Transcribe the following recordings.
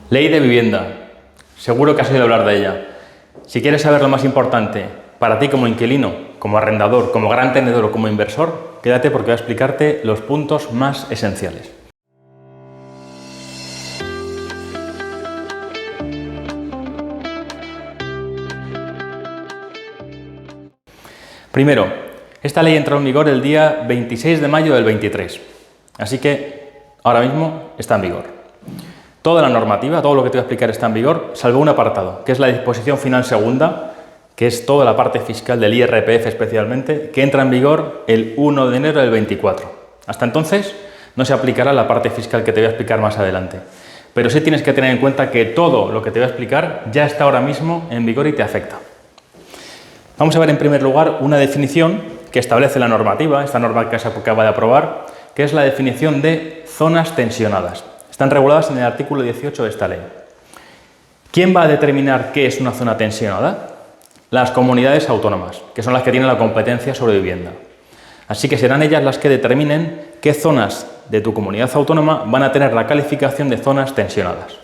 Ley de vivienda. Seguro que has oído hablar de ella. Si quieres saber lo más importante para ti como inquilino, como arrendador, como gran tenedor o como inversor, quédate porque voy a explicarte los puntos más esenciales. Primero, esta ley entró en vigor el día 26 de mayo del 23, así que ahora mismo está en vigor. Toda la normativa, todo lo que te voy a explicar está en vigor, salvo un apartado, que es la disposición final segunda, que es toda la parte fiscal del IRPF especialmente, que entra en vigor el 1 de enero del 24. Hasta entonces no se aplicará la parte fiscal que te voy a explicar más adelante. Pero sí tienes que tener en cuenta que todo lo que te voy a explicar ya está ahora mismo en vigor y te afecta. Vamos a ver en primer lugar una definición que establece la normativa, esta norma que se acaba de aprobar, que es la definición de zonas tensionadas. Están reguladas en el artículo 18 de esta ley. ¿Quién va a determinar qué es una zona tensionada? Las comunidades autónomas, que son las que tienen la competencia sobre vivienda. Así que serán ellas las que determinen qué zonas de tu comunidad autónoma van a tener la calificación de zonas tensionadas.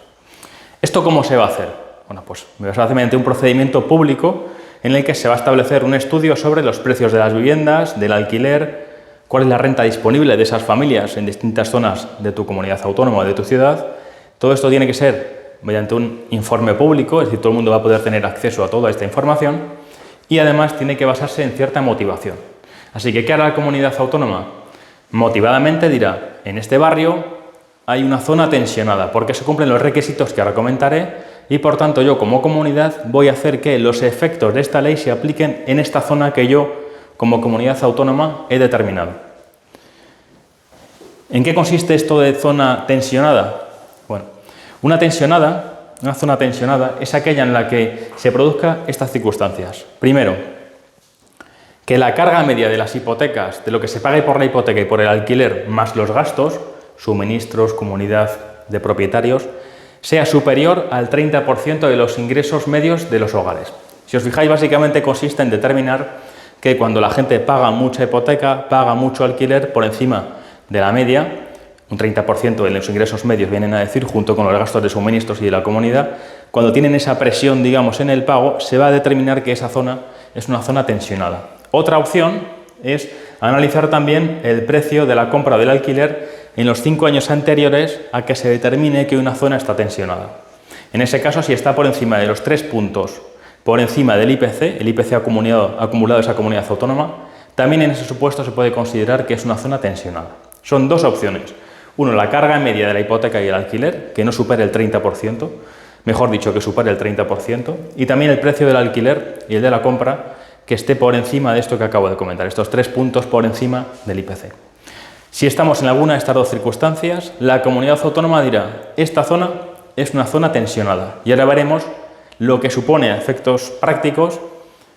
¿Esto cómo se va a hacer? Bueno, pues se va a hacer mediante un procedimiento público en el que se va a establecer un estudio sobre los precios de las viviendas, del alquiler, cuál es la renta disponible de esas familias en distintas zonas de tu comunidad autónoma o de tu ciudad. Todo esto tiene que ser mediante un informe público, es decir, todo el mundo va a poder tener acceso a toda esta información y además tiene que basarse en cierta motivación. Así que, ¿qué hará la comunidad autónoma? Motivadamente dirá, en este barrio hay una zona tensionada porque se cumplen los requisitos que ahora comentaré y por tanto yo como comunidad voy a hacer que los efectos de esta ley se apliquen en esta zona que yo como comunidad autónoma he determinado. ¿En qué consiste esto de zona tensionada? Bueno, una zona tensionada es aquella en la que se produzcan estas circunstancias. Primero, que la carga media de las hipotecas, de lo que se pague por la hipoteca y por el alquiler, más los gastos, suministros, comunidad de propietarios, sea superior al 30% de los ingresos medios de los hogares. Si os fijáis, básicamente consiste en determinar que cuando la gente paga mucha hipoteca, paga mucho alquiler por encima de la media, un 30% de los ingresos medios vienen a decir, junto con los gastos de suministros y de la comunidad, cuando tienen esa presión, digamos, en el pago, se va a determinar que esa zona es una zona tensionada. Otra opción es analizar también el precio de la compra del alquiler en los 5 años anteriores a que se determine que una zona está tensionada. En ese caso, si está por encima de los 3 puntos, por encima del IPC, el IPC acumulado de esa comunidad autónoma, también en ese supuesto se puede considerar que es una zona tensionada. Son dos opciones. Uno, la carga media de la hipoteca y el alquiler, que no supere el 30%, mejor dicho, que supere el 30%, y también el precio del alquiler y el de la compra, que esté por encima de esto que acabo de comentar, estos 3 puntos por encima del IPC. Si estamos en alguna de estas dos circunstancias, la comunidad autónoma dirá, esta zona es una zona tensionada, y ahora veremos lo que supone a efectos prácticos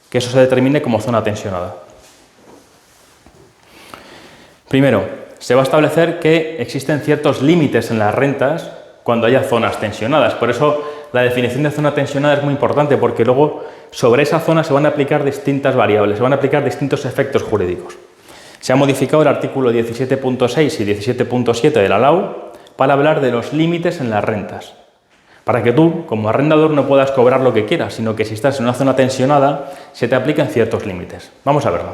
que eso se determine como zona tensionada. Primero, se va a establecer que existen ciertos límites en las rentas cuando haya zonas tensionadas. Por eso la definición de zona tensionada es muy importante, porque luego sobre esa zona se van a aplicar distintas variables, se van a aplicar distintos efectos jurídicos. Se ha modificado el artículo 17.6 y 17.7 de la LAU para hablar de los límites en las rentas, para que tú, como arrendador, no puedas cobrar lo que quieras, sino que si estás en una zona tensionada, se te aplican ciertos límites. Vamos a verlo.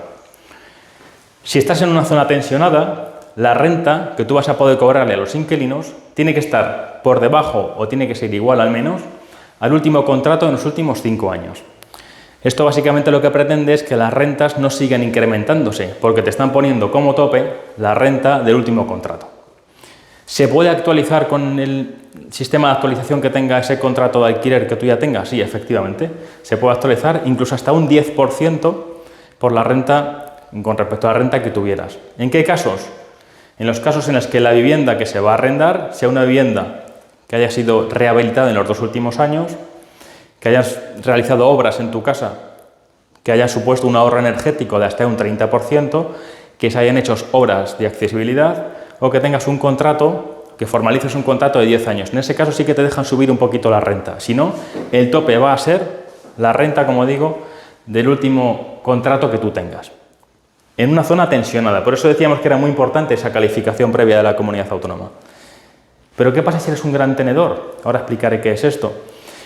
Si estás en una zona tensionada, la renta que tú vas a poder cobrarle a los inquilinos tiene que estar por debajo o tiene que ser igual al menos al último contrato en los últimos 5 años. Esto básicamente lo que pretende es que las rentas no sigan incrementándose, porque te están poniendo como tope la renta del último contrato. ¿Se puede actualizar con el sistema de actualización que tenga ese contrato de alquiler que tú ya tengas? Sí, efectivamente. Se puede actualizar incluso hasta un 10% por la renta con respecto a la renta que tuvieras. ¿En qué casos? En los casos en los que la vivienda que se va a arrendar sea una vivienda que haya sido rehabilitada en los 2 últimos años, que hayas realizado obras en tu casa que hayan supuesto un ahorro energético de hasta un 30%, que se hayan hecho obras de accesibilidad o que tengas un contrato, que formalices un contrato de 10 años. En ese caso sí que te dejan subir un poquito la renta. Si no, el tope va a ser la renta, como digo, del último contrato que tú tengas. En una zona tensionada. Por eso decíamos que era muy importante esa calificación previa de la comunidad autónoma. Pero ¿qué pasa si eres un gran tenedor? Ahora explicaré qué es esto.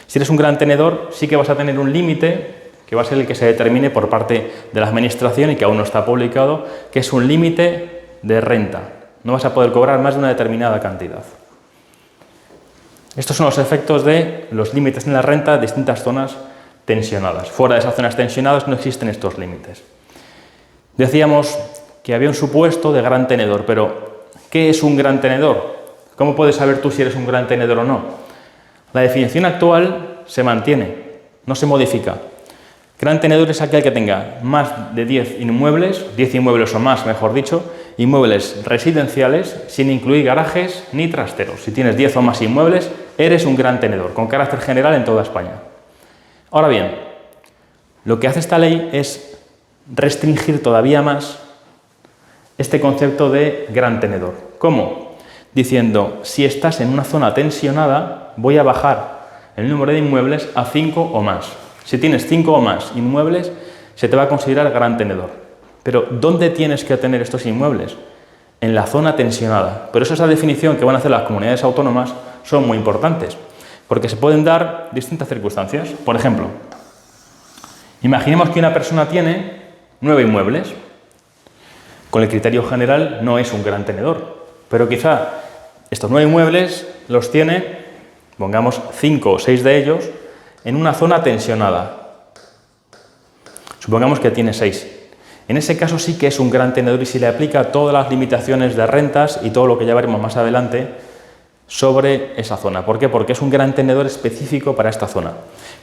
Si eres un gran tenedor, sí que vas a tener un límite que va a ser el que se determine por parte de la administración y que aún no está publicado, que es un límite de renta. No vas a poder cobrar más de una determinada cantidad. Estos son los efectos de los límites en la renta de distintas zonas tensionadas. Fuera de esas zonas tensionadas no existen estos límites. Decíamos que había un supuesto de gran tenedor, pero ¿qué es un gran tenedor? ¿Cómo puedes saber tú si eres un gran tenedor o no? La definición actual se mantiene, no se modifica. Gran tenedor es aquel que tenga más de 10 inmuebles, 10 inmuebles o más, mejor dicho, inmuebles residenciales, sin incluir garajes ni trasteros. Si tienes 10 o más inmuebles, eres un gran tenedor, con carácter general en toda España. Ahora bien, lo que hace esta ley es restringir todavía más este concepto de gran tenedor. ¿Cómo? Diciendo, si estás en una zona tensionada, voy a bajar el número de inmuebles a 5 o más. Si tienes 5 o más inmuebles, se te va a considerar gran tenedor. Pero ¿dónde tienes que tener estos inmuebles? En la zona tensionada. Por eso esa definición que van a hacer las comunidades autónomas son muy importantes, porque se pueden dar distintas circunstancias. Por ejemplo, imaginemos que una persona tiene 9 inmuebles. Con el criterio general no es un gran tenedor, pero quizá estos 9 inmuebles los tiene, pongamos 5 o 6 de ellos, en una zona tensionada. Supongamos que tiene 6. En ese caso sí que es un gran tenedor y se le aplica todas las limitaciones de rentas y todo lo que ya veremos más adelante sobre esa zona. ¿Por qué? Porque es un gran tenedor específico para esta zona.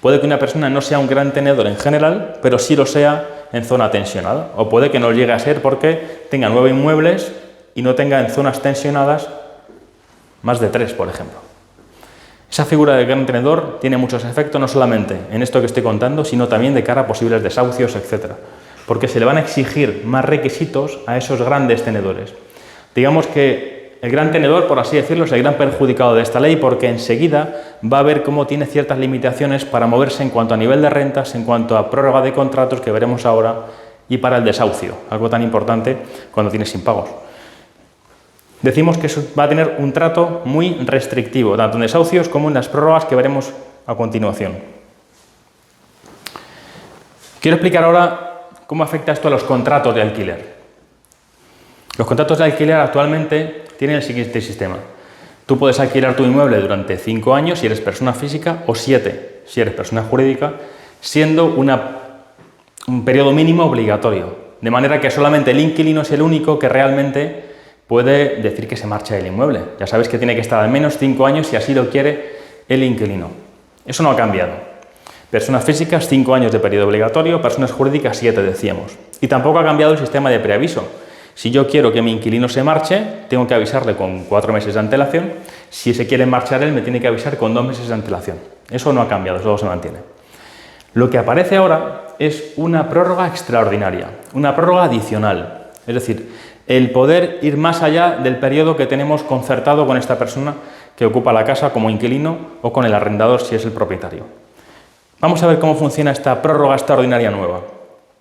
Puede que una persona no sea un gran tenedor en general, pero sí lo sea en zona tensionada. O puede que no llegue a ser porque tenga 9 inmuebles y no tenga en zonas tensionadas más de 3, por ejemplo. Esa figura de gran tenedor tiene muchos efectos, no solamente en esto que estoy contando, sino también de cara a posibles desahucios, etc. Porque se le van a exigir más requisitos a esos grandes tenedores. Digamos que el gran tenedor, por así decirlo, es el gran perjudicado de esta ley, porque enseguida va a ver cómo tiene ciertas limitaciones para moverse en cuanto a nivel de rentas, en cuanto a prórroga de contratos, que veremos ahora, y para el desahucio, algo tan importante cuando tienes impagos. Decimos que eso va a tener un trato muy restrictivo, tanto en desahucios como en las prórrogas que veremos a continuación. Quiero explicar ahora cómo afecta esto a los contratos de alquiler. Los contratos de alquiler actualmente tienen el siguiente sistema. Tú puedes alquilar tu inmueble durante 5 años si eres persona física o 7 si eres persona jurídica, siendo un periodo mínimo obligatorio, de manera que solamente el inquilino es el único que realmente puede decir que se marcha del inmueble. Ya sabes que tiene que estar al menos 5 años si así lo quiere el inquilino. Eso no ha cambiado. Personas físicas, 5 años de periodo obligatorio, personas jurídicas, 7 decíamos. Y tampoco ha cambiado el sistema de preaviso. Si yo quiero que mi inquilino se marche, tengo que avisarle con 4 meses de antelación. Si se quiere marchar él, me tiene que avisar con 2 meses de antelación. Eso no ha cambiado, eso se mantiene. Lo que aparece ahora es una prórroga extraordinaria, una prórroga adicional. Es decir, el poder ir más allá del periodo que tenemos concertado con esta persona que ocupa la casa como inquilino o con el arrendador si es el propietario. Vamos a ver cómo funciona esta prórroga extraordinaria nueva.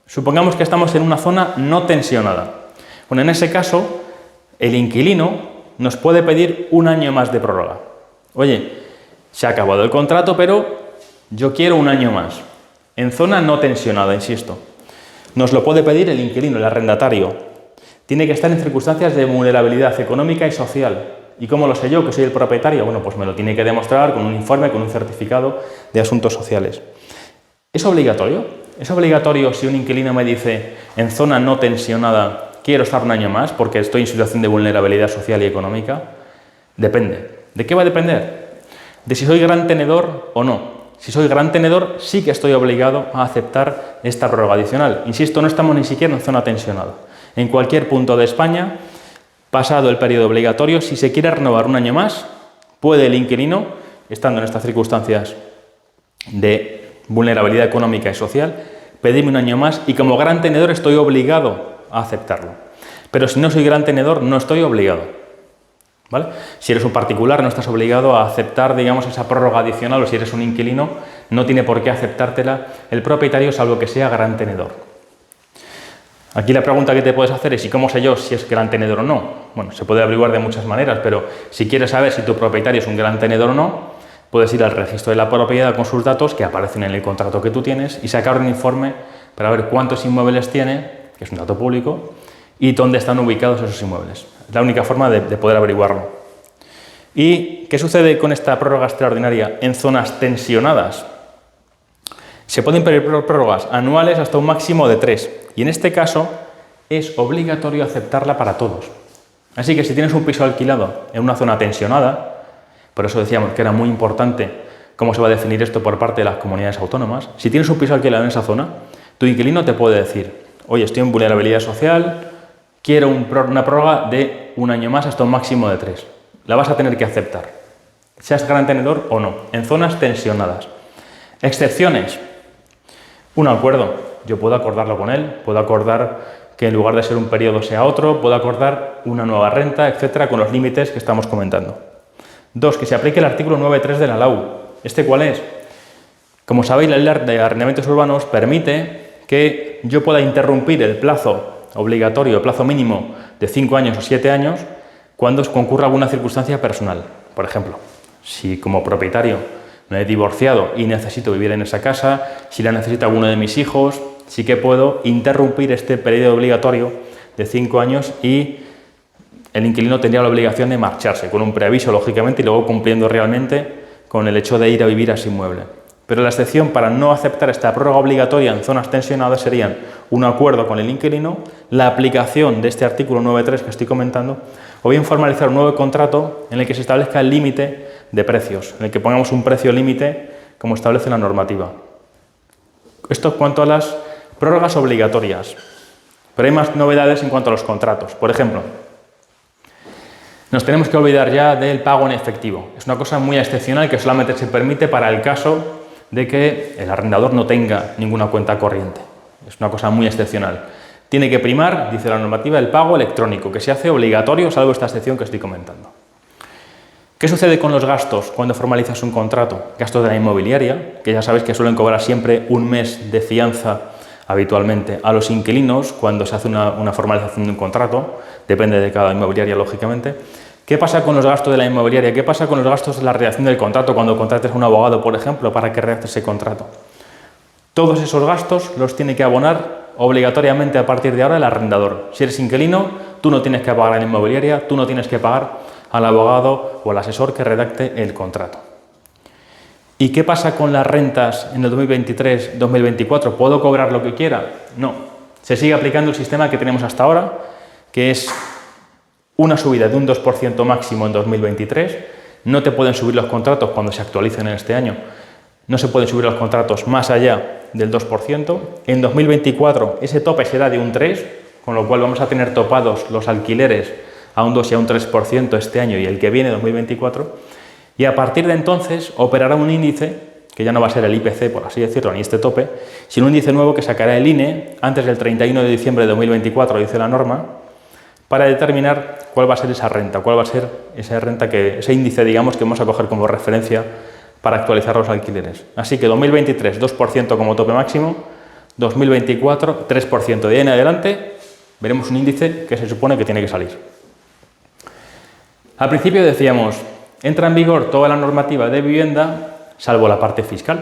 Supongamos que estamos en una zona no tensionada. Bueno, en ese caso, el inquilino nos puede pedir 1 año más de prórroga. Oye, se ha acabado el contrato, pero yo quiero 1 año más. En zona no tensionada, insisto. Nos lo puede pedir el inquilino, el arrendatario. Tiene que estar en circunstancias de vulnerabilidad económica y social. ¿Y cómo lo sé yo, que soy el propietario? Bueno, pues me lo tiene que demostrar con un informe, con un certificado de asuntos sociales. ¿Es obligatorio? ¿Es obligatorio si un inquilino me dice en zona no tensionada quiero estar 1 año más porque estoy en situación de vulnerabilidad social y económica? Depende. ¿De qué va a depender? De si soy gran tenedor o no. Si soy gran tenedor, sí que estoy obligado a aceptar esta prórroga adicional. Insisto, no estamos ni siquiera en zona tensionada. En cualquier punto de España, pasado el periodo obligatorio, si se quiere renovar 1 año más, puede el inquilino, estando en estas circunstancias de vulnerabilidad económica y social, pedirme 1 año más y como gran tenedor estoy obligado a aceptarlo. Pero si no soy gran tenedor, no estoy obligado. ¿Vale? Si eres un particular, no estás obligado a aceptar, digamos, esa prórroga adicional, o si eres un inquilino, no tiene por qué aceptártela el propietario, salvo que sea gran tenedor. Aquí la pregunta que te puedes hacer es: ¿y cómo sé yo si es gran tenedor o no? Bueno, se puede averiguar de muchas maneras, pero si quieres saber si tu propietario es un gran tenedor o no, puedes ir al registro de la propiedad con sus datos que aparecen en el contrato que tú tienes y sacar un informe para ver cuántos inmuebles tiene, que es un dato público, y dónde están ubicados esos inmuebles. Es la única forma de poder averiguarlo. ¿Y qué sucede con esta prórroga extraordinaria en zonas tensionadas? Se pueden pedir prórrogas anuales hasta un máximo de 3, y en este caso es obligatorio aceptarla para todos. Así que si tienes un piso alquilado en una zona tensionada, por eso decíamos que era muy importante cómo se va a definir esto por parte de las comunidades autónomas, si tienes un piso alquilado en esa zona, tu inquilino te puede decir: oye, estoy en vulnerabilidad social, quiero una prórroga de un año más hasta un máximo de 3. La vas a tener que aceptar, seas gran tenedor o no, en zonas tensionadas. Excepciones: un acuerdo. Yo puedo acordarlo con él, puedo acordar que en lugar de ser un periodo sea otro, puedo acordar una nueva renta, etcétera, con los límites que estamos comentando. 2. Que se aplique el artículo 9.3 de la LAU. ¿Este cuál es? Como sabéis, la ley de arrendamientos urbanos permite que yo pueda interrumpir el plazo obligatorio, el plazo mínimo de 5 años o 7 años, cuando concurra alguna circunstancia personal. Por ejemplo, si como propietario me he divorciado y necesito vivir en esa casa, si la necesita alguno de mis hijos, sí que puedo interrumpir este periodo obligatorio de 5 años y el inquilino tendría la obligación de marcharse, con un preaviso, lógicamente, y luego cumpliendo realmente con el hecho de ir a vivir a ese inmueble. Pero la excepción para no aceptar esta prórroga obligatoria en zonas tensionadas serían un acuerdo con el inquilino, la aplicación de este artículo 9.3 que estoy comentando, o bien formalizar un nuevo contrato en el que se establezca el límite de precios, en el que pongamos un precio límite como establece la normativa. Esto en cuanto a las prórrogas obligatorias. Pero hay más novedades en cuanto a los contratos. Por ejemplo, nos tenemos que olvidar ya del pago en efectivo. Es una cosa muy excepcional que solamente se permite para el caso de que el arrendador no tenga ninguna cuenta corriente. Es una cosa muy excepcional. Tiene que primar, dice la normativa, el pago electrónico, que se hace obligatorio, salvo esta excepción que estoy comentando. ¿Qué sucede con los gastos cuando formalizas un contrato? Gastos de la inmobiliaria, que ya sabéis que suelen cobrar siempre un mes de fianza habitualmente a los inquilinos cuando se hace una formalización de un contrato, depende de cada inmobiliaria, lógicamente. ¿Qué pasa con los gastos de la inmobiliaria? ¿Qué pasa con los gastos de la redacción del contrato cuando contrates a un abogado, por ejemplo, para que redacte ese contrato? Todos esos gastos los tiene que abonar obligatoriamente a partir de ahora el arrendador. Si eres inquilino, tú no tienes que pagar a la inmobiliaria, tú no tienes que pagar al abogado o al asesor que redacte el contrato. ¿Y qué pasa con las rentas en el 2023-2024? ¿Puedo cobrar lo que quiera? No. Se sigue aplicando el sistema que tenemos hasta ahora, que es una subida de un 2% máximo en 2023. No te pueden subir los contratos cuando se actualicen en este año. No se pueden subir los contratos más allá del 2%. En 2024 ese tope será de un 3%, con lo cual vamos a tener topados los alquileres a un 2 y a un 3% este año y el que viene, 2024, y a partir de entonces operará un índice, que ya no va a ser el IPC, por así decirlo, ni este tope, sino un índice nuevo que sacará el INE antes del 31 de diciembre de 2024, dice la norma, para determinar cuál va a ser esa renta, cuál va a ser esa renta, ese índice, digamos, que vamos a coger como referencia para actualizar los alquileres. Así que 2023, 2% como tope máximo, 2024, 3%. De ahí en adelante veremos un índice que se supone que tiene que salir. Al principio decíamos, entra en vigor toda la normativa de vivienda, salvo la parte fiscal.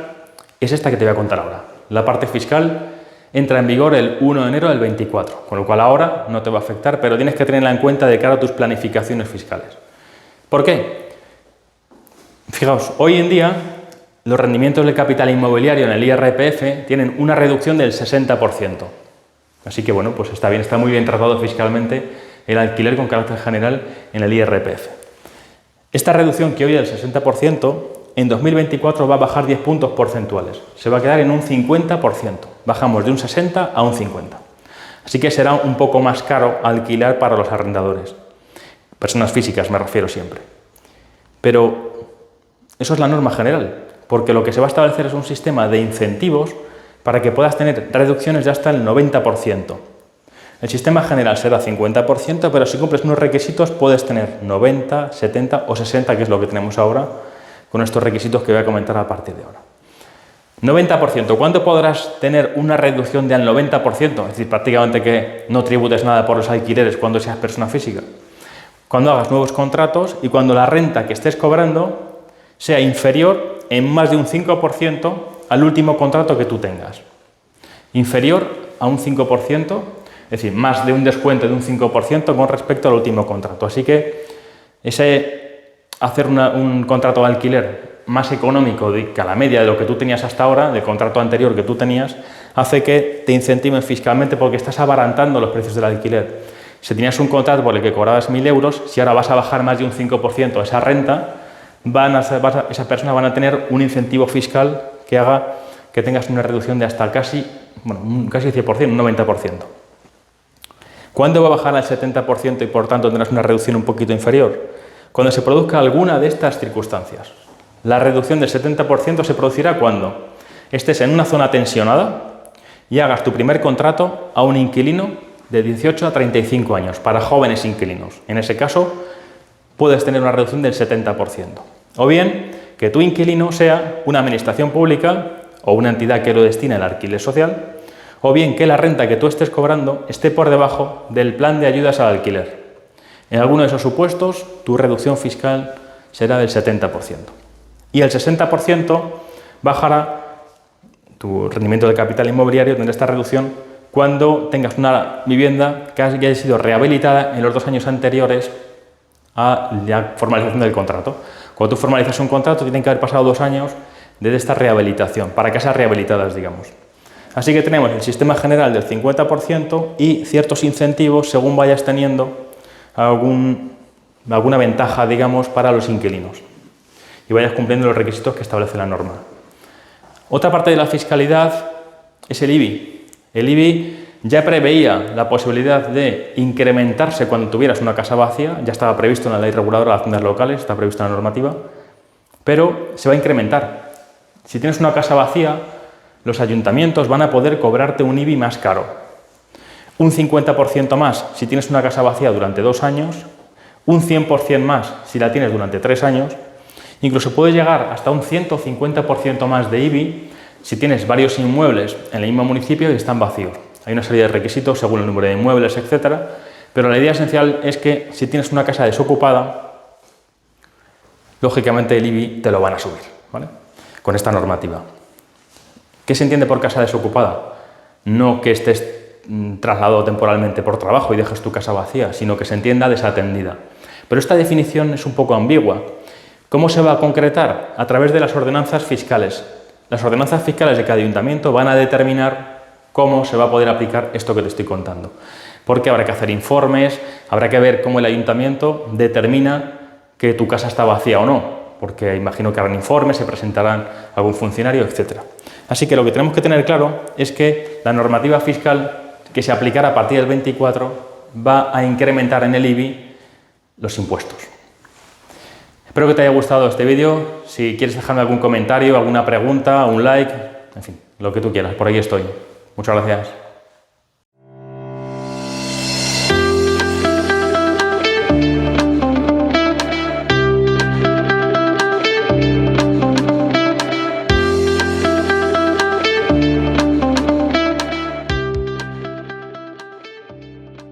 Es esta que te voy a contar ahora. La parte fiscal entra en vigor el 1 de enero del 24, con lo cual ahora no te va a afectar, pero tienes que tenerla en cuenta de cara a tus planificaciones fiscales. ¿Por qué? Fijaos, hoy en día los rendimientos del capital inmobiliario en el IRPF tienen una reducción del 60%. Así que bueno, pues está bien, está muy bien tratado fiscalmente el alquiler con carácter general en el IRPF. Esta reducción que hoy es del 60%, en 2024 va a bajar 10 puntos porcentuales. Se va a quedar en un 50%. Bajamos de un 60 a un 50. Así que será un poco más caro alquilar para los arrendadores. Personas físicas me refiero siempre. Pero eso es la norma general, porque lo que se va a establecer es un sistema de incentivos para que puedas tener reducciones de hasta el 90%. El sistema general será 50%, pero si cumples unos requisitos puedes tener 90, 70 o 60, que es lo que tenemos ahora, con estos requisitos que voy a comentar a partir de ahora. 90%. ¿Cuándo podrás tener una reducción del 90%? Es decir, prácticamente que no tributes nada por los alquileres cuando seas persona física. Cuando hagas nuevos contratos y cuando la renta que estés cobrando sea inferior en más de un 5% al último contrato que tú tengas. Inferior a un 5%, es decir, más de un descuento de un 5% con respecto al último contrato. Así que hacer un contrato de alquiler más económico que a la media de lo que tú tenías hasta ahora, del contrato anterior que tú tenías, hace que te incentiven fiscalmente porque estás abarantando los precios del alquiler. Si tenías un contrato por el que cobrabas 1.000 euros, si ahora vas a bajar más de un 5% esa renta, esas personas van a tener un incentivo fiscal que haga que tengas una reducción de hasta casi 100%, un 90%. ¿Cuándo va a bajar al 70% y por tanto tendrás una reducción un poquito inferior? Cuando se produzca alguna de estas circunstancias. La reducción del 70% se producirá cuando estés en una zona tensionada y hagas tu primer contrato a un inquilino de 18 a 35 años, para jóvenes inquilinos. En ese caso, puedes tener una reducción del 70%. O bien, que tu inquilino sea una administración pública o una entidad que lo destina al alquiler social, o bien que la renta que tú estés cobrando esté por debajo del plan de ayudas al alquiler. En alguno de esos supuestos, tu reducción fiscal será del 70%. Y el 60% bajará tu rendimiento de capital inmobiliario, tendrá esta reducción cuando tengas una vivienda que haya sido rehabilitada en los 2 años anteriores a la formalización del contrato. Cuando tú formalizas un contrato, tienen que haber pasado 2 años desde esta rehabilitación, para casas rehabilitadas, digamos. Así que tenemos el sistema general del 50% y ciertos incentivos según vayas teniendo alguna ventaja, digamos, para los inquilinos y vayas cumpliendo los requisitos que establece la norma. Otra parte de la fiscalidad es el IBI. El IBI ya preveía la posibilidad de incrementarse cuando tuvieras una casa vacía, ya estaba previsto en la Ley Reguladora de las Haciendas Locales, está previsto en la normativa, pero se va a incrementar. Si tienes una casa vacía, los ayuntamientos van a poder cobrarte un IBI más caro. Un 50% más si tienes una casa vacía durante 2 años, un 100% más si la tienes durante 3 años, incluso puede llegar hasta un 150% más de IBI si tienes varios inmuebles en el mismo municipio y están vacíos. Hay una serie de requisitos según el número de inmuebles, etcétera, pero la idea esencial es que si tienes una casa desocupada, lógicamente el IBI te lo van a subir, ¿vale? Con esta normativa. ¿Qué se entiende por casa desocupada? No que estés trasladado temporalmente por trabajo y dejes tu casa vacía, sino que se entienda desatendida. Pero esta definición es un poco ambigua. ¿Cómo se va a concretar? A través de las ordenanzas fiscales. Las ordenanzas fiscales de cada ayuntamiento van a determinar cómo se va a poder aplicar esto que te estoy contando. Porque habrá que hacer informes, habrá que ver cómo el ayuntamiento determina que tu casa está vacía o no, porque imagino que harán informes, se presentarán algún funcionario, etc. Así que lo que tenemos que tener claro es que la normativa fiscal que se aplicará a partir del 24 va a incrementar en el IBI los impuestos. Espero que te haya gustado este vídeo. Si quieres dejarme algún comentario, alguna pregunta, un like, en fin, lo que tú quieras, por ahí estoy. Muchas gracias.